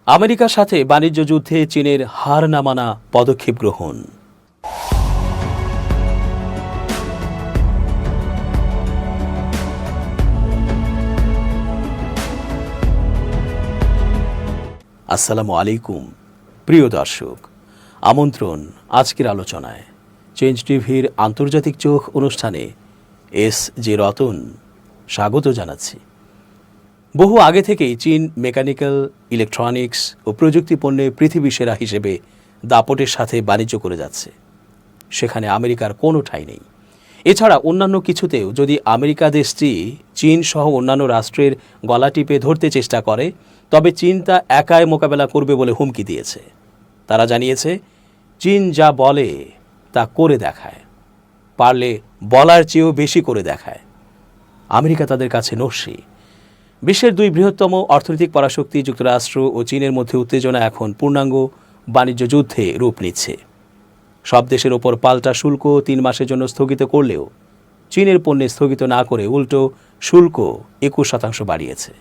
আমেরিকার সাথে বাণিজ্য যুদ্ধে চীনের হার না মানা পদক্ষেপ গ্রহণ। আসসালামু আলাইকুম প্রিয় দর্শক, আমন্ত্রণ আজকের আলোচনায়। চেঞ্জ টিভির আন্তর্জাতিক চোখ অনুষ্ঠানে এস জে রতন স্বাগত জানাচ্ছি। বহু আগে থেকেই চীন মেকানিক্যাল, ইলেকট্রনিক্স ও প্রযুক্তি পণ্যে পৃথিবী সেরা হিসেবে দাপটের সাথে বাণিজ্য করে যাচ্ছে। সেখানে আমেরিকার কোনো ঠাঁই নেই। এছাড়া অন্যান্য কিছুতেও যদি আমেরিকা দেশটি চীন সহ অন্যান্য রাষ্ট্রের গলা টিপে ধরতে চেষ্টা করে, তবে চীন তা একাই মোকাবেলা করবে বলে হুমকি দিয়েছে। তারা জানিয়েছে, চীন যা বলে তা করে দেখায়, পারলে বলার চেয়েও বেশি করে দেখায়। আমেরিকা তাদের কাছে নস্যি। বিশ্বের দুই বৃহত্তম অর্থনৈতিক পরাশক্তি যুক্তরাষ্ট্র ও চীনের মধ্যে উত্তেজনা এখন পূর্ণাঙ্গ বাণিজ্য যুদ্ধে রূপ নিচ্ছে। সব দেশের ওপর পাল্টা শুল্ক 3 মাসের জন্য স্থগিত করলেও চীনের পণ্যে স্থগিত না করে উল্টো শুল্ক 21% বাড়িয়েছে।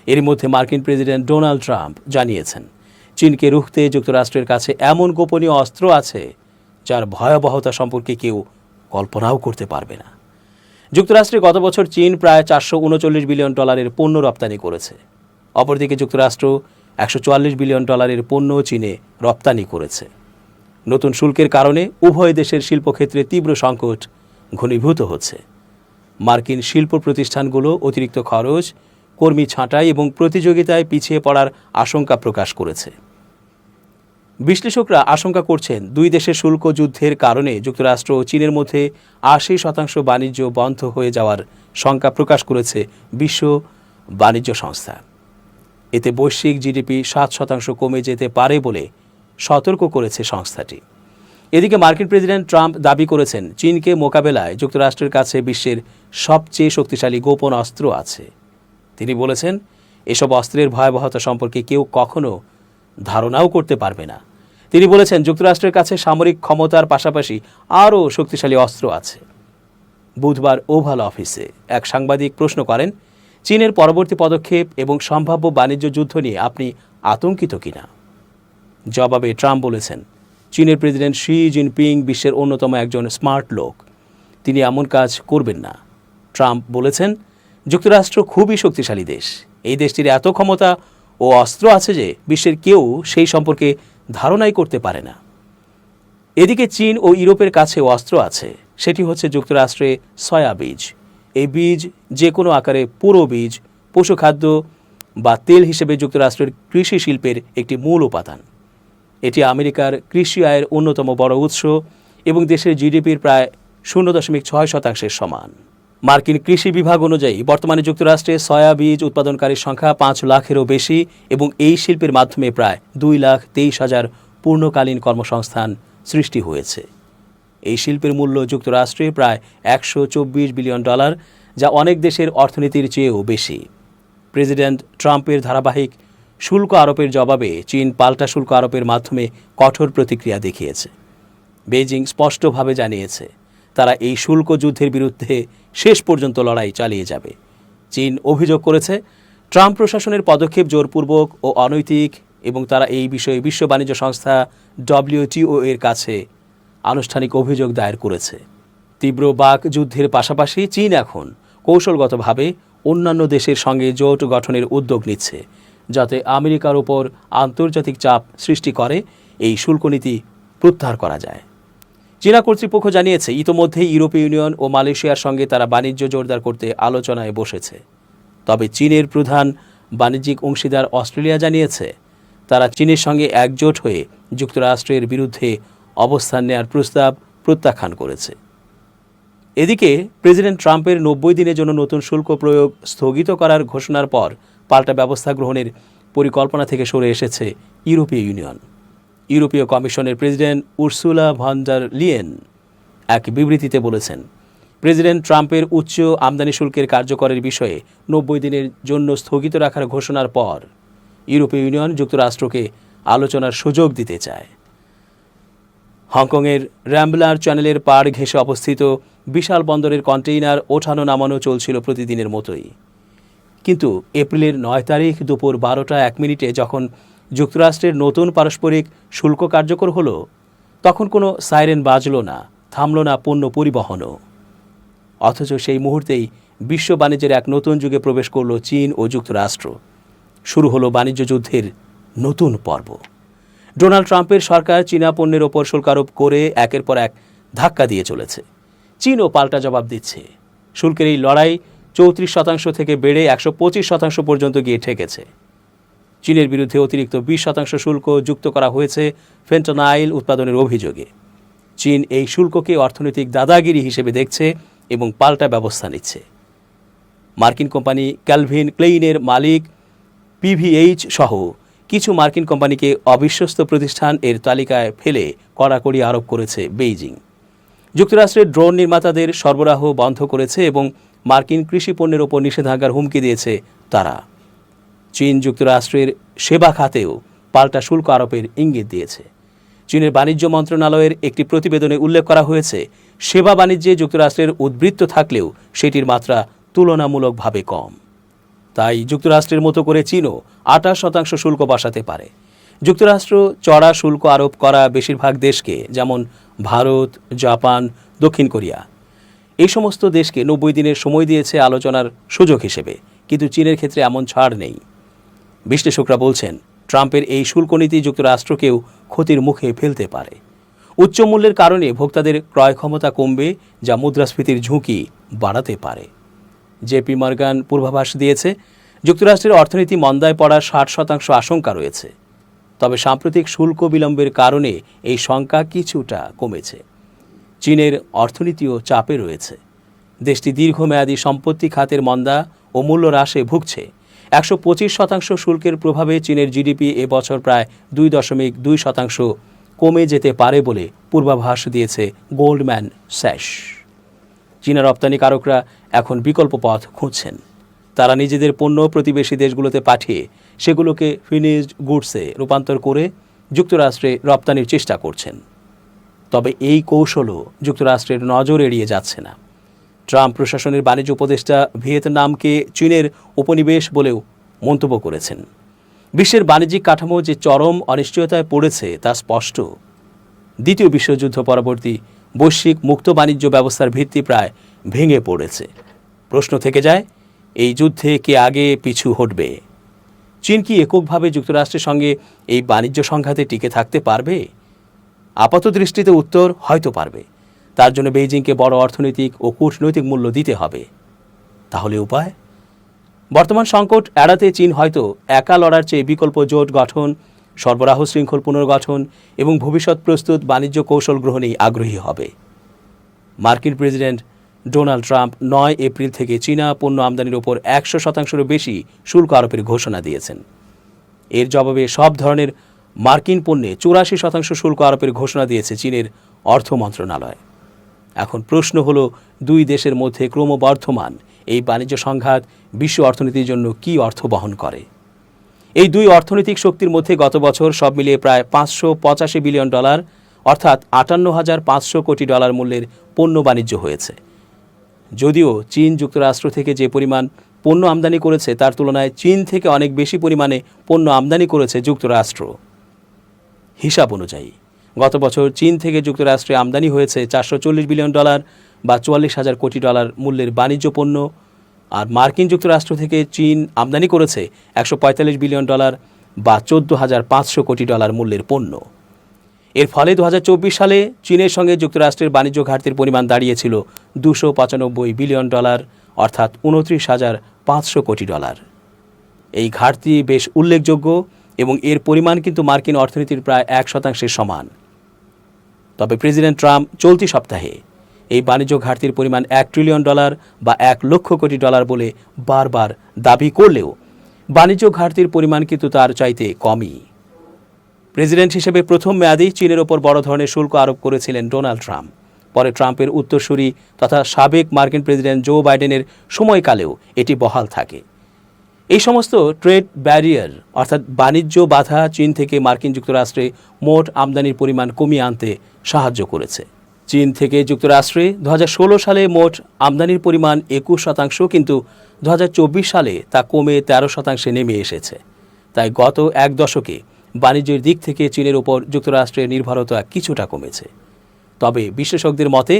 এর মধ্যে মার্কিন প্রেসিডেন্ট ডোনাল্ড ট্রাম্প জানিয়েছেন, চীনকে রুখতে যুক্তরাষ্ট্রের কাছে এমন গোপনীয় অস্ত্র আছে যার ভয়াবহতা সম্পর্কে কেউ কল্পনাও করতে পারবে না। যুক্তরাষ্ট্রে গত বছর চীন প্রায় $439 বিলিয়ন পণ্য রপ্তানি করেছে। অপরদিকে যুক্তরাষ্ট্র $144 বিলিয়ন পণ্য চীনে রপ্তানি করেছে। নতুন শুল্কের কারণে উভয় দেশের শিল্পক্ষেত্রে তীব্র সংকট ঘনীভূত হচ্ছে। মার্কিন শিল্প প্রতিষ্ঠানগুলো অতিরিক্ত খরচ, কর্মী ছাঁটাই এবং প্রতিযোগিতায় পিছিয়ে পড়ার আশঙ্কা প্রকাশ করেছে। বিশ্লেষকরা আশঙ্কা করছেন, দুই দেশের শুল্ক যুদ্ধের কারণে যুক্তরাষ্ট্র ও চীনের মধ্যে 80% বাণিজ্য বন্ধ হয়ে যাওয়ার শঙ্কা প্রকাশ করেছে বিশ্ব বাণিজ্য সংস্থা। এতে বৈশ্বিক জিডিপি 7% কমে যেতে পারে বলে সতর্ক করেছে সংস্থাটি। এদিকে মার্কিন প্রেসিডেন্ট ট্রাম্প দাবি করেছেন, চীনকে মোকাবেলায় যুক্তরাষ্ট্রের কাছে বিশ্বের সবচেয়ে শক্তিশালী গোপন অস্ত্র আছে। তিনি বলেছেন, এসব অস্ত্রের ভয়াবহতা সম্পর্কে কেউ কখনো ধারণাও করতে পারবে না। তিনি বলেছেন, যুক্তরাষ্ট্রের কাছে সামরিক ক্ষমতার পাশাপাশি আরও শক্তিশালী অস্ত্র আছে। বুধবার ওভাল অফিসে এক সাংবাদিক প্রশ্ন করেন, চীনের পরবর্তী পদক্ষেপ এবং সম্ভাব্য বাণিজ্য যুদ্ধ নিয়ে আপনি আতঙ্কিত কিনা? জবাবে ট্রাম্প বলেছেন, চীনের প্রেসিডেন্ট শি জিনপিং বিশ্বের অন্যতম একজন স্মার্ট লোক, তিনি এমন কাজ করবেন না। ট্রাম্প বলেছেন, যুক্তরাষ্ট্র খুবই শক্তিশালী দেশ। এই দেশটির এত ক্ষমতা ও অস্ত্র আছে যে বিশ্বের কেউ সেই সম্পর্কে ধারণাই করতে পারে না। এদিকে চীন ও ইউরোপের কাছেও অস্ত্র আছে, সেটি হচ্ছে যুক্তরাষ্ট্রে সয়া বীজ। এই বীজ যে কোনো আকারে পুরো বীজ, পশুখাদ্য বা তেল হিসেবে যুক্তরাষ্ট্রের কৃষি শিল্পের একটি মূল উপাদান। এটি আমেরিকার কৃষি আয়ের অন্যতম বড় উৎস এবং দেশের জিডিপির প্রায় 0.6% সমান। মার্কিন কৃষি বিভাগ অনুযায়ী বর্তমানে যুক্তরাষ্ট্রে সয়া বীজ উৎপাদনকারীর সংখ্যা 5 লাখেরও বেশি এবং এই শিল্পের মাধ্যমে প্রায় 2,23,000 পূর্ণকালীন কর্মসংস্থান সৃষ্টি হয়েছে। এই শিল্পের মূল্য যুক্তরাষ্ট্রে প্রায় $124 বিলিয়ন, যা অনেক দেশের অর্থনীতির চেয়েও বেশি। প্রেসিডেন্ট ট্রাম্পের ধারাবাহিক শুল্ক আরোপের জবাবে চীন পাল্টা শুল্ক আরোপের মাধ্যমে কঠোর প্রতিক্রিয়া দেখিয়েছে। বেইজিং স্পষ্টভাবে জানিয়েছে, তারা এই শুল্ক যুদ্ধের বিরুদ্ধে শেষ পর্যন্ত লড়াই চালিয়ে যাবে। চীন অভিযোগ করেছে, ট্রাম্প প্রশাসনের পদক্ষেপ জোরপূর্বক ও অনৈতিক এবং তারা এই বিষয়ে বিশ্ব বাণিজ্য সংস্থা WTO এর কাছে আনুষ্ঠানিক অভিযোগ দায়ের করেছে। তীব্র বাক যুদ্ধের পাশাপাশি চীন এখন কৌশলগতভাবে অন্যান্য দেশের সঙ্গে জোট গঠনের উদ্যোগ নিচ্ছে, যাতে আমেরিকার ওপর আন্তর্জাতিক চাপ সৃষ্টি করে এই শুল্ক নীতি প্রত্যাহার করা যায়। চীনা কর্তৃপক্ষ জানিয়েছে, ইতোমধ্যেই ইউরোপীয় ইউনিয়ন ও মালয়েশিয়ার সঙ্গে তারা বাণিজ্য জোরদার করতে আলোচনায় বসেছে। তবে চীনের প্রধান বাণিজ্যিক অংশীদার অস্ট্রেলিয়া জানিয়েছে, তারা চীনের সঙ্গে একজোট হয়ে যুক্তরাষ্ট্রের বিরুদ্ধে অবস্থান নেওয়ার প্রস্তাব প্রত্যাখ্যান করেছে। এদিকে প্রেসিডেন্ট ট্রাম্পের 90 দিনের জন্য নতুন শুল্ক প্রয়োগ স্থগিত করার ঘোষণার পর পাল্টা ব্যবস্থা গ্রহণের পরিকল্পনা থেকে সরে এসেছে ইউরোপীয় ইউনিয়ন। ইউরোপীয় কমিশনের president Ursula von der Leyen এক বিবৃতিতে বলেছেন, প্রেসিডেন্ট ট্রাম্পের উচ্চ আমদানি শুল্কের কার্যকরের বিষয়ে 90 দিনের জন্য স্থগিত রাখার ঘোষণার পর ইউরোপীয় ইউনিয়ন যুক্তরাষ্ট্রকে আলোচনার সুযোগ দিতে চায়। হংকংয়ের র্যাম্বলার চ্যানেলের পাড় ঘেঁষে অবস্থিত বিশাল বন্দরের কন্টেইনার ওঠানো নামানো চলছিল প্রতিদিনের মতোই। কিন্তু এপ্রিলের 9 তারিখ দুপুর 12টা 1 মিনিটে যখন যুক্তরাষ্ট্রের নতুন পারস্পরিক শুল্ক কার্যকর হলো, তখন কোনো সাইরেন বাজল না, থামল না পণ্য পরিবহনও। অথচ সেই মুহূর্তেই বিশ্ব বাণিজ্যের এক নতুন যুগে প্রবেশ করল চীন ও যুক্তরাষ্ট্র। শুরু হলো বাণিজ্য যুদ্ধের নতুন পর্ব। ডোনাল্ড ট্রাম্পের সরকার চীনা পণ্যের ওপর শুল্ক আরোপ করে একের পর এক ধাক্কা দিয়ে চলেছে। চীনও পাল্টা জবাব দিচ্ছে। শুল্কের এই লড়াই 34% থেকে বেড়ে 125% পর্যন্ত গিয়ে ঠেকেছে। চীনের বিরুদ্ধে অতিরিক্ত 20% শুল্ক যুক্ত করা হয়েছে ফেন্টানাইল উৎপাদনের অভিযোগে। চীন এই শুল্ককে অর্থনৈতিক দাদাগিরি হিসেবে দেখছে এবং পাল্টা ব্যবস্থা নিচ্ছে। মার্কিন কোম্পানি ক্যালভিন ক্লেইনের মালিক পিভিএইচ সহ কিছু মার্কিন কোম্পানিকে অবিশ্বস্ত প্রতিষ্ঠান এর তালিকায় ফেলে কড়াকড়ি আরোপ করেছে বেইজিং। যুক্তরাষ্ট্রের ড্রোন নির্মাতাদের সরবরাহ বন্ধ করেছে এবং মার্কিন কৃষি পণ্যের ওপর নিষেধাজ্ঞার হুমকি দিয়েছে তারা। চীন যুক্তরাষ্ট্রের সেবা খাতেও পাল্টা শুল্ক আরোপের ইঙ্গিত দিয়েছে। চীনের বাণিজ্য মন্ত্রণালয়ের একটি প্রতিবেদনে উল্লেখ করা হয়েছে, সেবা বাণিজ্যে যুক্তরাষ্ট্রের উদ্বৃত্ত থাকলেও সেটির মাত্রা তুলনামূলকভাবে কম। তাই যুক্তরাষ্ট্রের মতো করে চীনও 28% শুল্ক বসাতে পারে। যুক্তরাষ্ট্র চড়া শুল্ক আরোপ করা বেশিরভাগ দেশকে, যেমন ভারত, জাপান, দক্ষিণ কোরিয়া, এই সমস্ত দেশকে 90 দিনের সময় দিয়েছে আলোচনার সুযোগ হিসেবে, কিন্তু চীনের ক্ষেত্রে এমন ছাড় নেই। বিশ্লেষকরা বলছেন, ট্রাম্পের এই শুল্ক নীতি যুক্তরাষ্ট্রকেও ক্ষতির মুখে ফেলতে পারে। উচ্চ মূল্যের কারণে ভোক্তাদের ক্রয় ক্ষমতা কমবে, যা মুদ্রাস্ফীতির ঝুঁকি বাড়াতে পারে। জেপি মর্গান পূর্বাভাস দিয়েছে, যুক্তরাষ্ট্রের অর্থনীতি মন্দায় পড়ার 60% আশঙ্কা রয়েছে। তবে সাম্প্রতিক শুল্ক বিলম্বের কারণে এই শঙ্কা কিছুটা কমেছে। চীনের অর্থনীতিও চাপে রয়েছে। দেশটি দীর্ঘমেয়াদী সম্পত্তি খাতের মন্দা ও মূল্য হ্রাসে ভুগছে। 125% শুল্কের প্রভাবে চীনের জিডিপি এবছর প্রায় 2.2% কমে যেতে পারে বলে পূর্বাভাস দিয়েছে গোল্ডম্যান স্যাশ। চীনা রপ্তানিকারকরা এখন বিকল্প পথ খুঁজছেন। তারা নিজেদের পণ্য প্রতিবেশী দেশগুলোতে পাঠিয়ে সেগুলোকে ফিনিশড গুডসে রূপান্তর করে যুক্তরাষ্ট্রে রপ্তানির চেষ্টা করছেন। তবে এই কৌশলও যুক্তরাষ্ট্রের নজর এড়িয়ে যাচ্ছে না। ট্রাম্প প্রশাসনের বাণিজ্য উপদেষ্টা ভিয়েতনামকে চীনের উপনিবেশ বলেও মন্তব্য করেছেন। বিশ্বের বাণিজ্যিক কাঠামো যে চরম অনিশ্চয়তায় পড়েছে তা স্পষ্ট। দ্বিতীয় বিশ্বযুদ্ধ পরবর্তী বৈশ্বিক মুক্ত বাণিজ্য ব্যবস্থার ভিত্তি প্রায় ভেঙে পড়েছে। প্রশ্ন থেকে যায়, এই যুদ্ধে কে আগে পিছু হটবে? চীন কি এককভাবে যুক্তরাষ্ট্রের সঙ্গে এই বাণিজ্য সংঘাতে টিকে থাকতে পারবে? আপাত দৃষ্টিতে উত্তর, হয়তো পারবে। তার জন্য বেইজিংকে বড় অর্থনৈতিক ও কূটনৈতিক মূল্য দিতে হবে। তাহলে উপায়? বর্তমান সংকট এড়াতে চীন হয়তো একা লড়ার চেয়ে বিকল্প জোট গঠন, সরবরাহ শৃঙ্খল পুনর্গঠন এবং ভবিষ্যৎ প্রস্তুত বাণিজ্য কৌশল গ্রহণেই আগ্রহী হবে। মার্কিন প্রেসিডেন্ট ডোনাল্ড ট্রাম্প 9 এপ্রিল থেকে চীনা পণ্য আমদানির ওপর 100%-এরও বেশি শুল্ক আরোপের ঘোষণা দিয়েছেন। এর জবাবে সব ধরনের মার্কিন পণ্যে 84% শুল্ক আরোপের ঘোষণা দিয়েছে চীনের অর্থ মন্ত্রণালয়। এখন প্রশ্ন হলো, দুই দেশের মধ্যে ক্রমবর্ধমান এই বাণিজ্য সংঘাত বিশ্ব অর্থনীতির জন্য কী অর্থ বহন করে? এই দুই অর্থনৈতিক শক্তির মধ্যে গত বছর সব মিলিয়ে প্রায় $585 বিলিয়ন, অর্থাৎ 58,500 কোটি ডলার মূল্যের পণ্য বাণিজ্য হয়েছে। যদিও চীন যুক্তরাষ্ট্র থেকে যে পরিমাণ পণ্য আমদানি করেছে তার তুলনায় চীন থেকে অনেক বেশি পরিমাণে পণ্য আমদানি করেছে যুক্তরাষ্ট্র। হিসাব অনুযায়ী গত বছর চীন থেকে যুক্তরাষ্ট্রে আমদানি হয়েছে $440 বিলিয়ন বা 44,000 কোটি ডলার মূল্যের বাণিজ্য পণ্য, আর মার্কিন যুক্তরাষ্ট্র থেকে চীন আমদানি করেছে $145 বিলিয়ন বা 14,500 কোটি ডলার মূল্যের পণ্য। এর ফলে 2024 সালে চীনের সঙ্গে যুক্তরাষ্ট্রের বাণিজ্য ঘাটতির পরিমাণ দাঁড়িয়েছিল $295 বিলিয়ন, অর্থাৎ 29,500 কোটি ডলার। এই ঘাটতি বেশ উল্লেখযোগ্য এবং এর পরিমাণ কিন্তু মার্কিন অর্থনীতির প্রায় 1% সমান। তবে প্রেসিডেন্ট ট্রাম্প চলতি সপ্তাহে এই বাণিজ্য ঘাটতির পরিমাণ $1 ট্রিলিয়ন বা 1 লক্ষ কোটি ডলার বলে বারবার দাবি করলেও বাণিজ্য ঘাটতির পরিমাণ কিন্তু তার চাইতে কমই। প্রেসিডেন্ট হিসেবে প্রথম মেয়াদেই চীনের ওপর বড় ধরনের শুল্ক আরোপ করেছিলেন ডোনাল্ড ট্রাম্প। পরে ট্রাম্পের উত্তরসূরি তথা সাবেক মার্কিন প্রেসিডেন্ট জো বাইডেনের সময়কালেও এটি বহাল থাকে। এই সমস্ত ট্রেড ব্যারিয়ার অর্থাৎ বাণিজ্য বাধা চীন থেকে মার্কিন যুক্তরাষ্ট্রে মোট আমদানির পরিমাণ কমিয়ে আনতে সাহায্য করেছে। চীন থেকে যুক্তরাষ্ট্রে 2016 সালে মোট আমদানির পরিমাণ 21%, কিন্তু 2024 সালে তা কমে 13% নেমে এসেছে। তাই গত এক দশকে বাণিজ্যের দিক থেকে চীনের উপর যুক্তরাষ্ট্রের নির্ভরতা কিছুটা কমেছে। তবে বিশেষজ্ঞদের মতে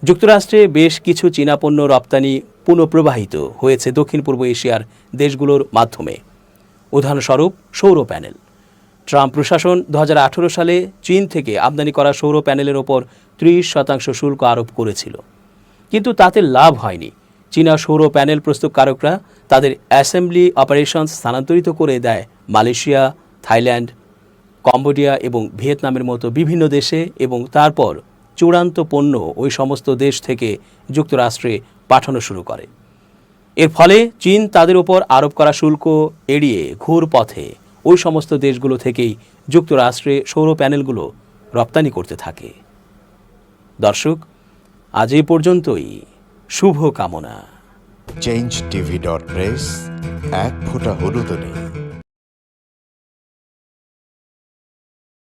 যুক্তরাষ্ট্রে বেশ কিছু চীনা পণ্য রপ্তানি পুনঃপ্রবাহিত হয়েছে দক্ষিণ পূর্ব এশিয়ার দেশগুলোর মাধ্যমে। উদাহরণস্বরূপ সৌর প্যানেল। ট্রাম্প প্রশাসন 2018 সালে চীন থেকে আমদানি করা সৌর প্যানেলের ওপর 30% শুল্ক আরোপ করেছিল, কিন্তু তাতে লাভ হয়নি। চীনা সৌর প্যানেল প্রস্তুতকারকরা তাদের অ্যাসেম্বলি অপারেশনস স্থানান্তরিত করে দেয় মালয়েশিয়া, থাইল্যান্ড, কম্বোডিয়া এবং ভিয়েতনামের মতো বিভিন্ন দেশে এবং তারপর চূড়ান্ত পণ্য ওই সমস্ত দেশ থেকে যুক্তরাষ্ট্রে পাঠানো শুরু করে। এর ফলে চীন তাদের ওপর আরোপ করা শুল্ক এড়িয়ে ঘুর পথে ওই সমস্ত দেশগুলো থেকেই যুক্তরাষ্ট্রে সৌর প্যানেলগুলো রপ্তানি করতে থাকে। দর্শক, আজ এই পর্যন্তই। শুভ কামনা। change tv.press, এক ফোঁটা হলুদ নেই।